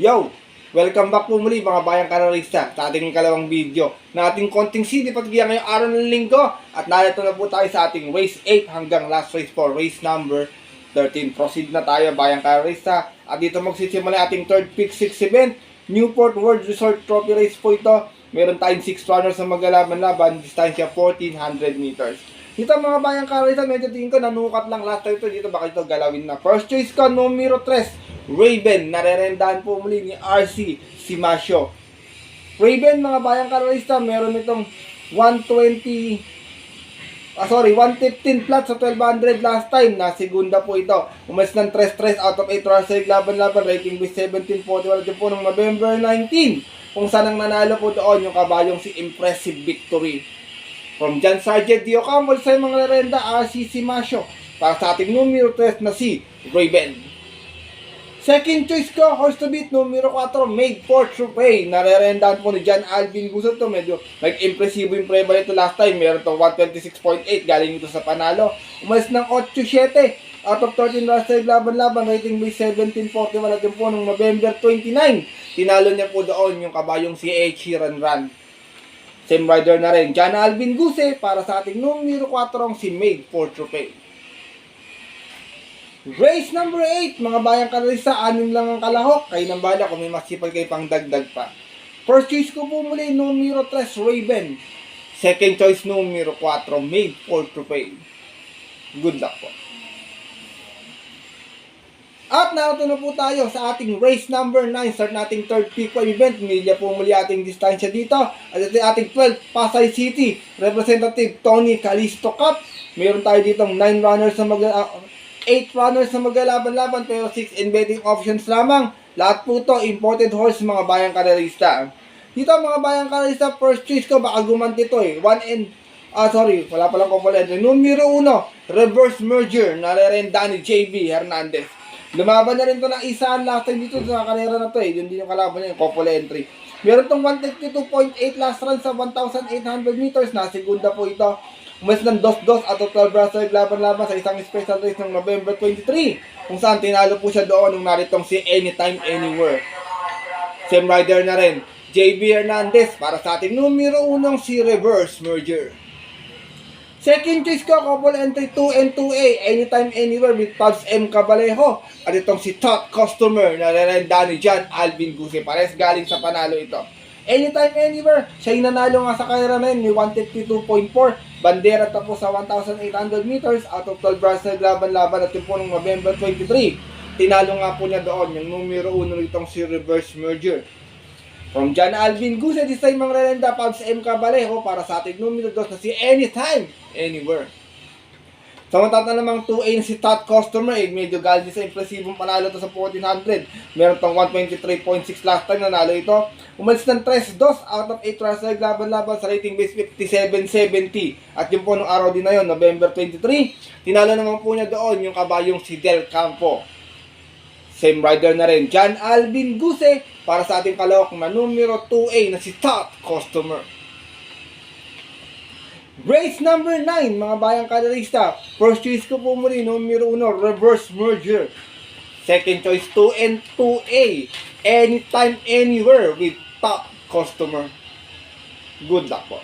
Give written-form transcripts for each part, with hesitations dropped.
Yo! Welcome back po muli mga bayang kararista sa ating kalawang video na ating konting CD patigyan ngayong araw ng linggo. At narito na po tayo sa ating race 8 hanggang last race 4, race number 13. Proceed na tayo bayang kararista. At dito magsisimula ating third pick 6 event, Newport World Resort Trophy Race po ito. Meron tayong 6 runners na maglalaban-laban, distansya 1400 meters. Dito mga bayang kararista, medyo tingin ko nanukat lang last time ito. Dito baka ito galawin na. First choice ko, numero 3. Raven, narerendahan po muli ni RC Simasio. Raven, mga bayang karalista, meron itong 115 flat sa 1200 last time. Na segunda po ito. Umalis ng 3-3 out of 8 runs laban-laban. Rating with 1741 po noong November 19. Kung saan ang nanalo po doon yung kabayong si Impressive Victory. From John Sargent Diocamol sa mga lerenda, RC Simasio. Para sa ating numero 3 na si Raven. Second choice ko, horse to beat, numero 4, Made for Trophy. Narerendahan po ni John Alvin Gusot to. Medyo nag-impressive yung preba nito last time. Meron to 126.8, galing ito sa panalo. Umalis ng 8-7 out of 13 runs laban-laban. Rating by 1741 at yun po noong November 29. Tinalo niya po doon yung kabayong si H. Hiran. Same rider na rin, John Alvin Guse, para sa ating numero 4, si Made for Trophy. Race number 8, mga bayang karalista, 6 lang ang kalahok. Kayo nang bala kung may masipal kayo pang dagdag pa. First choice ko po muli, numero 3, Raven. Second choice, numero 4, Made for Trophy. Good luck po. At narito na po tayo sa ating race number 9. Start nating third pick event. Milya po muli ating distansya dito. At ito ating 12, Pasay City. Representative Tony Calisto Cup. Meron tayo ditong 9 runners na 8 runners na maglalaban-laban pero 6 in betting options lamang. Lahat po ito imported horse mga bayang karerista. Dito mga bayang karerista, first choice ko baka gumanti ito eh. Wala palang component. Numero 1, reverse merger, narerenda ni JB Hernandez. Lumaban na rin ito ng isaan last time dito sa karera na ito eh. Yun din yung kalaban niya, yung couple entry. Meron itong 132.8 last run sa 1,800 meters. Na segunda po ito. Umalis ng 2-2 at 12 runs laban-laban sa isang special race ng November 23. Kung saan tinalo po siya doon nung naritong si Anytime Anywhere. Same rider na rin, JB Hernandez, para sa ating numero 1, si Reverse Merger. Second choice ko, couple entry 2 and 2A, Anytime Anywhere with Pabs M. Cabalejo. At itong si Top Customer na narenda ni John Alvin Guse. Pares galing sa panalo ito. Anytime Anywhere, siya yung nanalo nga sa karera na yun, may 152.4. Bandera tapos sa 1,800 meters out of 12 runs na laban-laban at yun po noong November 23. Tinalo nga po niya doon yung numero 1 nitong si Reverse Merger. From John Alvin Guse, this time mga relenda, Pabs M. Cabalejo, para sa ating numero 2 na si Anytime Anywhere. Samantala namang 2A na si Top Customer, medyo galing sa impresibong panalo to sa 1400. Meron tong 123.6 last time nanalo ito. Umalis ng 3-2 out of 8 runs laban-laban sa rating base 5770. At yun po nung araw din na yun, November 23, tinalo naman po niya doon yung kabayong si Del Campo. Same rider na rin, John Alvin Guse, para sa ating kalawak na numero 2A na si Top Customer. Race number 9, mga bayang karerista. First choice ko po muli, numero 1, Reverse Merger. Second choice, 2 and 2A, Anytime Anywhere with Top Customer. Good luck po.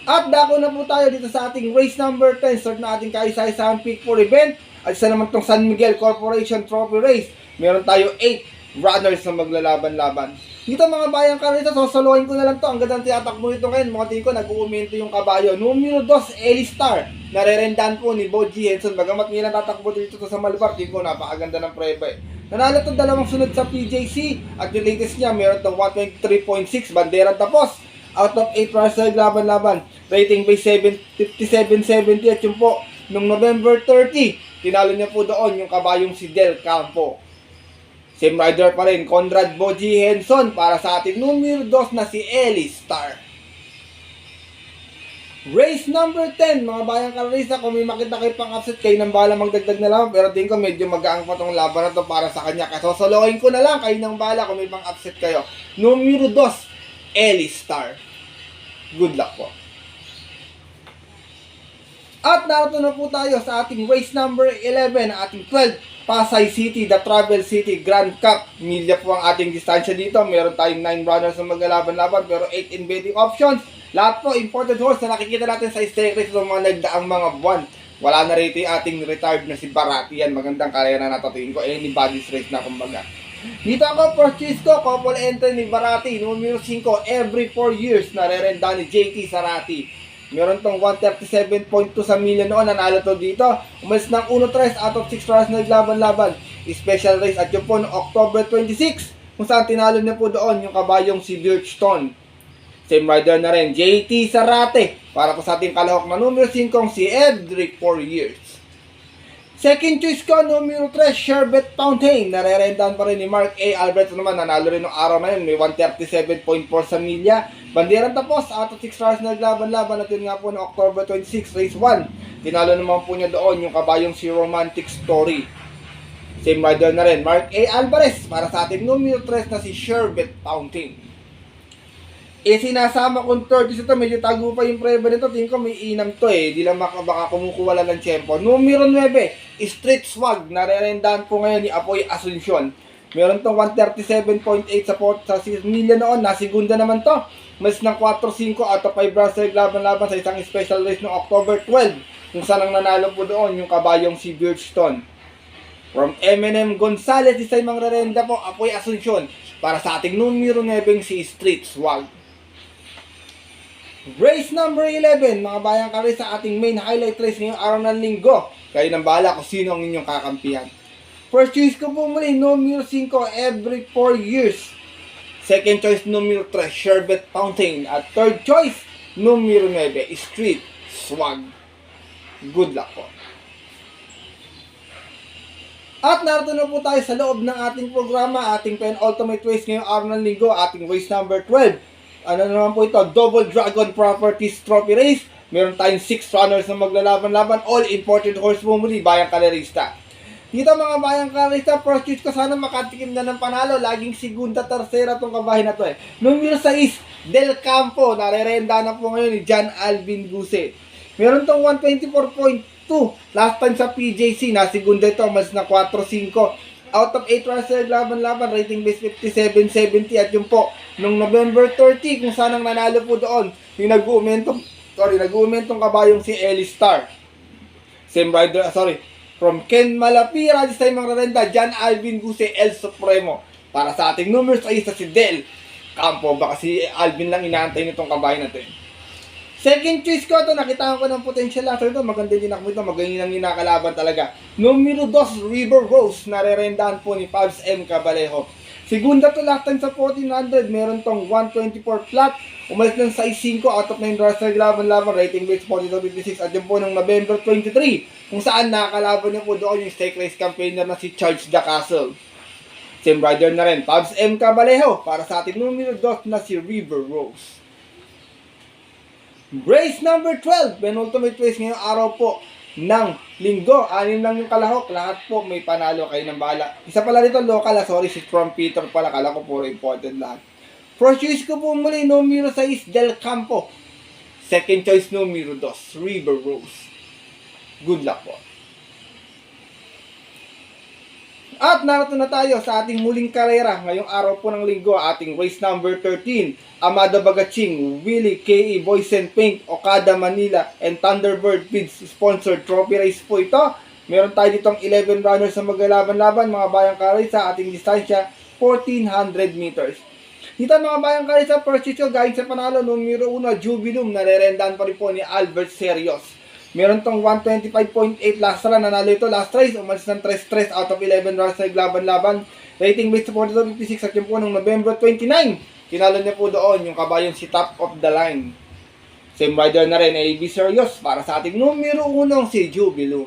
At dako na po tayo dito sa ating race number 10. Start na ating kaisa-isang pick for event. At isa naman itong San Miguel Corporation Trophy Race. Meron tayo 8 runners na maglalaban-laban. Dito mga bayang karito, sosolohin ko na lang to. Ang gandang tiyatakbo nito ngayon. Mga tingin ko, nag-uumento yung kabayo. Numero 2, Elistar. Narerendahan po ni Boji Henson. Bagamat nilang tatakbo dito sa Malbar, tingin ko, napakaganda ng preba eh. Nanalo itong dalawang sunod sa PJC. At yung latest niya, meron itong 123.6. Bandera tapos. Out of 8 runs laban-laban. Rating by 5770. At yun po, nung November 30, tinalo niya po doon yung kabayong si Del Campo. Same rider pa rin, Conrad Boji Henson, para sa ating numero 2 na si Elistar. Race number 10, mga bayang karalista, kung may makita kayo pang upset, kayo nang bala magdagdag na lang. Pero din ko medyo magaang pa tong laban na to para sa kanya. Kasosolohin ko na lang, kayo nang bala kung may pang upset kayo. Numero 2, Elistar. Good luck po. At narito na po tayo sa ating race number 11, ating 12 Pasay City, the Travel City Grand Cup. Milya po ang ating distansya dito. Meron tayong 9 runners na maglalaban-laban pero 8 in betting options. Lahat po imported horse na nakikita natin sa stake race ng mga nagdaang mga buwan. Wala na rito yung ating retired na si Barati. Yan, magandang karera na tatuin ko. Anybody's race na kumbaga. Dito ako, purchase ko, couple entry ni Barati, numero 5, every 4 years, narerenda ni JT Sarati. Meron tong 137.2 sa million noon, nanalo to dito. Umalis ng 1-3 out of 6 rounds na naglaban-laban. Special race at yun po no October 26, kung saan tinalo niya po doon yung kabayong si Birchton. Same rider na rin, JT Sarate, para po sa ating kalahok na numero 5, si Edric 4 years. Second choice ko, numero 3, Sherbet Fountain. Narerendahan pa rin ni Mark A. Alberto naman. Nanalo rin ng araw na yun. May 137.4 sa milya. Bandiran tapos. Out of 6 rounds na naglaban-laban. At yun nga po na October 26, race 1. Tinalo naman po niya doon yung kabayong si Romantic Story. Same rider na rin, Mark A. Alvarez. Para sa ating numero 3 na si Sherbet Fountain. Sinasama kong third. Ito medyo tago pa yung preba nito. Tingin ko may inam to di lang baka kumukuha lang ng tiyempo. Numero 9, Street Swag. Narerendahan po ngayon ni Apoy Asuncion. Meron tong 137.8 sa milya noon. Nasigunda naman to. Mas ng 4-5 out of 5 rounds laban-laban sa isang special race noong October 12. Kung saan ang nanalo po doon yung kabayong si Birchton. From M&M Gonzalez, isa yung mga rerenda po, Apoy Asuncion. Para sa ating numero 9, si Street Swag. Race number 11, mga bayang kari sa ating main highlight race ngayong araw ng linggo. Kayo nang bahala kung sino ang inyong kakampihan. First choice ko po muli, numero 5, every 4 years. Second choice, numero 3, Sherbet Fountain. At third choice, numero 9, Street Swag. Good luck po. At narito na po tayo sa loob ng ating programa, ating penultimate race ngayong araw ng linggo, ating race number 12. Ano naman po ito? Double Dragon Properties Trophy Race. Meron tayong 6 runners na maglalaban-laban. All imported horse po muli, bayang kalerista. Dito mga bayang kalerista, first choice ko sana makatikim na ng panalo. Laging segunda, tercera tong kabahin na to Numero 6, Del Campo. Narerenda na po ngayon ni John Alvin Guse. Meron tong 124.2. Last time sa PJC, nasigunda ito. Mas na 4-5. Out of 8 rounds laban-laban, rating base 57-70 at yun po, nung November 30, kung saan ang nanalo po doon, yung nag-uumentong kabayong si Ellie Star. Same rider, from Ken Malapira, this time ang rarenda, John Alvin Guse, El Supremo. Para sa ating numbers ay isa si Del Campo, baka si Alvin lang inaantay nitong kabayan natin. Second choice ko ito, nakita ko ng potential later ito, maganda din ako ito, magaling lang kinakalaban talaga. Numero 2, River Rose, narerendahan po ni Pabs M. Cabalejo. Segunda to last time sa 1400, meron tong 124 flat, umalis ng size 5 out of 9 rounds laban-laban, rating base 42-56 at yun po ng November 23, kung saan nakakalaban niya po doon yung stake race campaigner na si Charles the Castle. Same rider na rin, Pabs M. Cabalejo, para sa ating numero 2 na si River Rose. Race number 12, penultimate race ngayong araw po ng linggo. 6 lang yung kalahok, lahat po may panalo, kayo ng bahala. Isa pala dito local, si From Peter pala, kala ko puro imported lahat. First choice ko po muli, numero 6, Del Campo. Second choice, numero 2, River Rose. Good luck po. At narito na tayo sa ating muling karera ngayong araw po ng linggo, ating race number 13. Amada Bagaching, Willie K.E. Boysen Pink, Okada Manila, and Thunderbird Feeds sponsored trophy race po ito. Meron tayo ditong 11 runners na maglalaban-laban, mga bayang karay sa ating distansya, 1400 meters. Dito mga bayang karay sa first choice ko, galing sa panalo, numero 1, Jubilum, narerendahan pa rin po ni Albert Serios. Meron tong 125.8 last run, nanalo ito last race, umalis ng 3-3 out of 11 rounds sa laban-laban. Rating based 42-56 at yun po nung November 29. Tinalo niya po doon yung kabayong si Top of the Line. Same rider na rin, AB Serious, para sa ating numero 1 si Jubilum.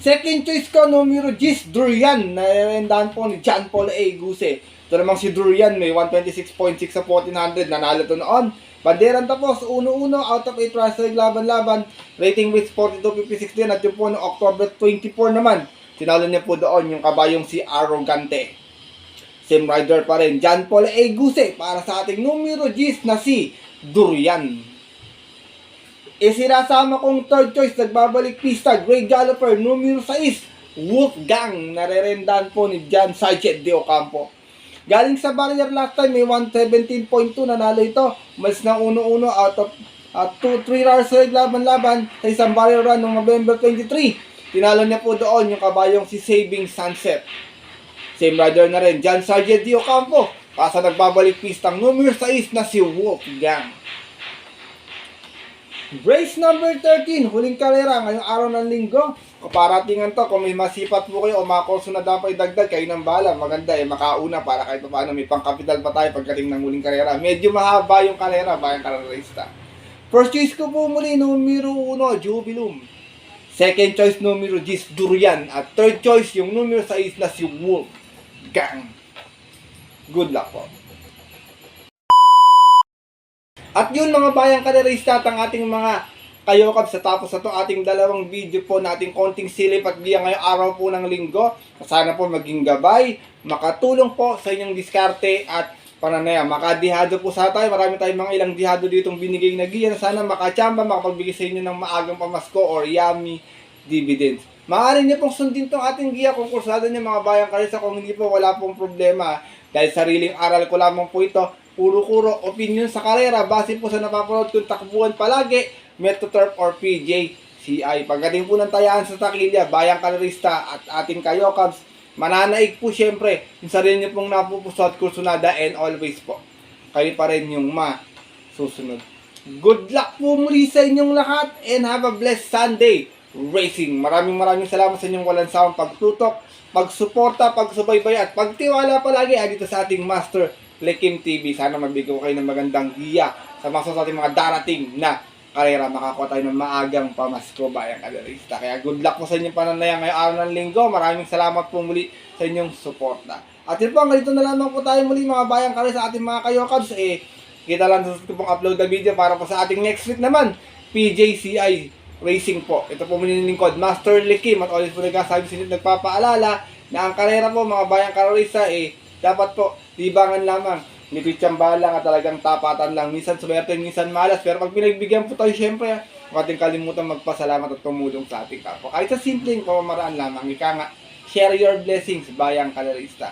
Second choice ko, numero 10, Durian, narendahan po ni John Paul A. Guse. Ito namang si Durian, may 126.6 sa 1400, nanalo to noon. Banderan tapos, 1-1 out of 8 rounds laban-laban. Rating with 42-56 din at yun po noong October 24 naman. Tinalo niya po doon yung kabayong si Arrogante. Same rider pa rin, John Paul A. Guse, para sa ating numero 10 na si Durian. Sinasama kong third choice, nagbabalik pista, Great Galloper, numero 6, Wolfgang, narerendahan po ni John Sargent de Ocampo. Galing sa barrier last time, may 117.2, nanalo ito. Mas na 1-1 out of 2-3 hours laban-laban sa isang barrier run noong November 23. Tinalo niya po doon yung kabayong si Saving Sunset. Same rider na rin, John Sargent de Ocampo. Kasa nagbabalik pistang numero 6 na si Wolfgang. Race number 13, huling karera ngayong araw ng linggo. Kaparatingan to, kung may masipat po kayo o mga kurso na dapat idagdag, kayo ng bala. Maganda makauna para kahit paano may pangkapital pa tayo pagdating ng huling karera. Medyo mahaba yung karera, bayang karerista. First choice ko po muli, numero 1, Jubilum. Second choice, numero 10, Durian. At third choice, yung numero 6 na si Wolfgang. Good luck po. At yun mga bayang karerista at ang ating mga kayokab sa tapos na to ating dalawang video po nating konting silip at biya ngayong araw po ng linggo. Sana po maging gabay, makatulong po sa inyong diskarte at pananaya. Makadihado po sa tayo. Marami tayong mga ilang dihado ditong binigay na giya. Sana makachamba, makapagbigay sa inyo ng maagang pamasko or yummy dividends. Maaari niyo pong sundin tong ating giya kung kursado niyo mga bayang karerista. Kung hindi po, wala pong problema. Dahil sariling aral ko lamang po ito. Puro-kuro opinion sa karera base po sa napapanood kong takbuhan palagi, Metroturf or PJCI. Pagdating po ng tayaan sa takilya, bayang karerista at ating kayokabs, mananaig po syempre yung sarili niyo pong napupuso at kursunada and always po. Kayo pa rin yung masusunod. Good luck po muli sa inyong lahat and have a blessed Sunday racing. Maraming salamat sa inyong walang sawang pagtutok, pagsuporta, pagsubaybay at pagtiwala palagi dito sa ating Master Lekim TV. Sana mabigyan ko kayo ng magandang giya sa mga ating mga darating na karera. Makakuha tayo ng maagang pamasko bayang karerista. Kaya good luck po sa inyong pananaya ngayong araw ng linggo. Maraming salamat po muli sa inyong suporta. At yun po, ganito na lamang po tayo muli mga bayang karera sa ating mga kayokabs. Kita lang sa pong upload na video para po sa ating next week naman, PJCI Racing po. Ito po muli lingkod, Master Lekim. At always po nagkasabi sa inyo, nagpapaalala na ang karera po mga bayang karerista dapat po libangan lamang. Hindi tsamba lang at talagang tapatan lang. Minsan swerte, minsan malas. Pero pag pinagbigyan po tayo, syempre, huwag ating kalimutan magpasalamat at tumulong sa ating kapwa. Kahit sa simpleng pamamaraan lamang. Ika nga, share your blessings, bayang karerista.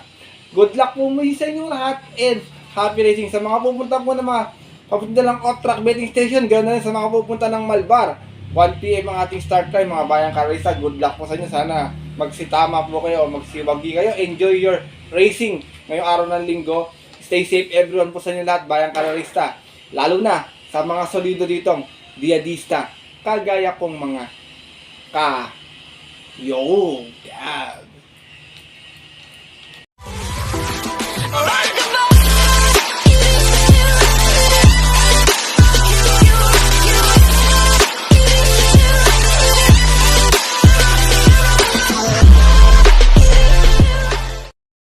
Good luck po muli sa inyong lahat and happy racing. Sa mga pupunta po na mga papunta lang off-track betting station, ganoon na rin sa mga pupunta ng Malbar. 1 PM ang ating start time, mga bayang karerista. Good luck po sa inyo. Sana magsitama po kayo, magsiwagi kayo. Enjoy your racing ngayong araw ng linggo. Stay safe everyone po sa inyo lahat, bayang karerista. Lalo na sa mga solido ditong diadista, kagaya kong mga ka-yo-gab.